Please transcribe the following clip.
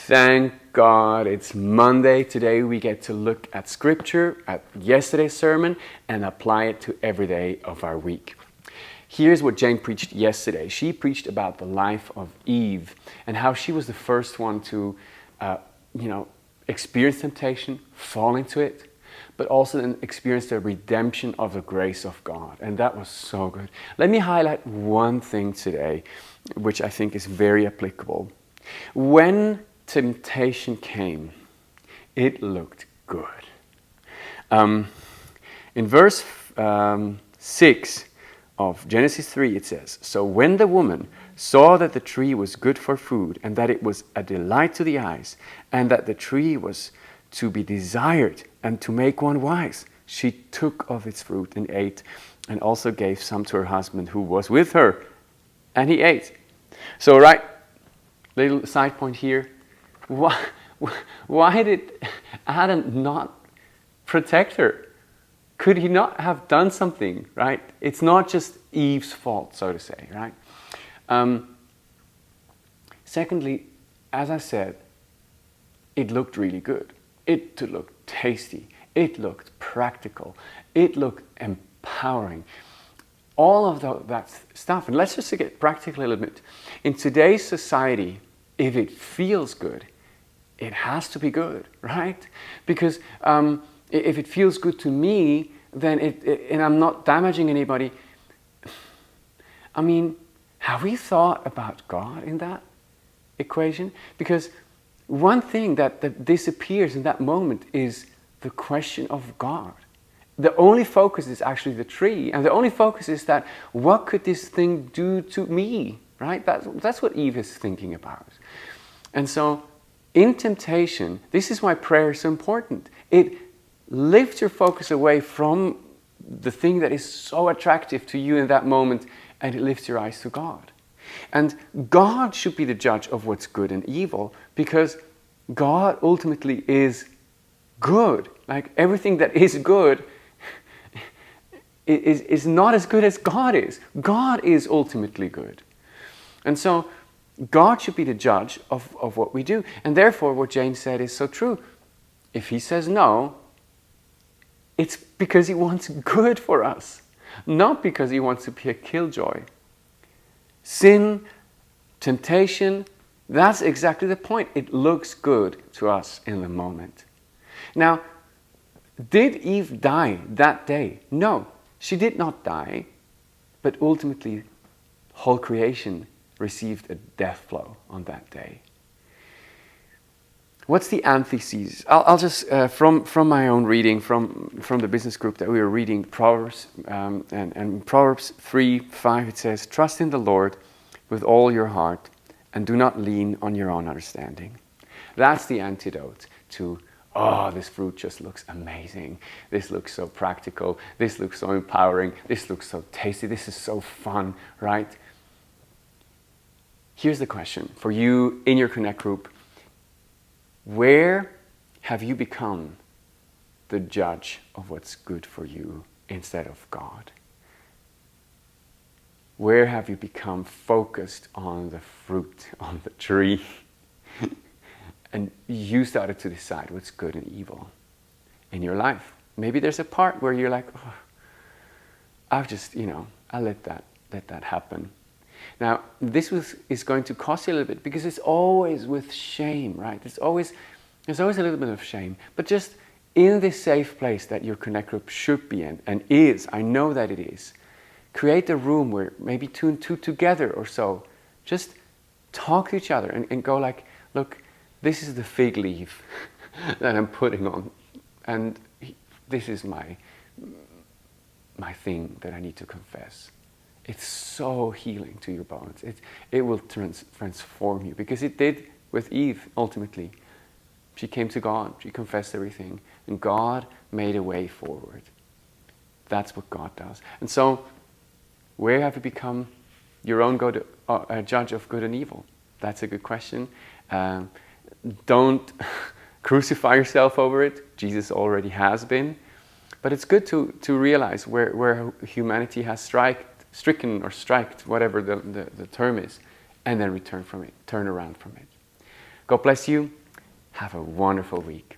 Thank God it's Monday. Today we get to look at scripture, at yesterday's sermon, and apply it to every day of our week. Here's what Jane preached yesterday. She preached about the life of Eve and how she was the first one to, experience temptation, fall into it, but also then experience the redemption of the grace of God. And that was so good. Let me highlight one thing today, which I think is very applicable. When temptation came, it looked good. In verse 6 of Genesis 3, it says, "So when the woman saw that the tree was good for food, and that it was a delight to the eyes, and that the tree was to be desired and to make one wise, she took of its fruit and ate, and also gave some to her husband who was with her, and he ate." So, right, little side point here. Why did Adam not protect her? Could he not have done something, right? It's not just Eve's fault, so to say, right? Secondly, as I said, it looked really good. It looked tasty. It looked practical. It looked empowering. All of that stuff. And let's just get practical a little bit. In today's society, if it feels good, it has to be good, right? Because if it feels good to me, then and I'm not damaging anybody. I mean, have we thought about God in that equation? Because one thing that disappears in that moment is the question of God. The only focus is actually the tree, and the only focus is that what could this thing do to me, right? That's what Eve is thinking about. And so, in temptation, this is why prayer is so important. It lifts your focus away from the thing that is so attractive to you in that moment, and it lifts your eyes to God. And God should be the judge of what's good and evil, because God ultimately is good. Like everything that is good is not as good as God is. God is ultimately good. And so God should be the judge of what we do. And therefore, what Jane said is so true. If he says no, it's because he wants good for us, not because he wants to be a killjoy. Sin, temptation, that's exactly the point. It looks good to us in the moment. Now, did Eve die that day? No, she did not die. But ultimately, whole creation received a death blow on that day. What's the antithesis? I'll just, from my own reading, from the business group that we were reading, Proverbs, and Proverbs 3:5, it says, "Trust in the Lord with all your heart, and do not lean on your own understanding." That's the antidote to, oh, this fruit just looks amazing. This looks so practical. This looks so empowering. This looks so tasty. This is so fun, right? Here's the question for you in your Connect group. Where have you become the judge of what's good for you instead of God? Where have you become focused on the fruit, on the tree? And you started to decide what's good and evil in your life. Maybe there's a part where you're like, oh, I've just, I let that happen. Now, this is going to cost you a little bit because it's always with shame, right? There's always a little bit of shame. But just in this safe place that your Connect group should be in, and is, I know that it is, create a room where maybe two and two together or so, just talk to each other and go like, look, this is the fig leaf that I'm putting on, and this is my thing that I need to confess. It's so healing to your bones. It will transform you, because it did with Eve ultimately. She came to God, she confessed everything, and God made a way forward. That's what God does. And so, where have you become your own judge of good and evil? That's a good question. Don't crucify yourself over it. Jesus already has been. But it's good to realize where humanity has stricken or striked, whatever the term is, and then turn around from it. God bless you. Have a wonderful week.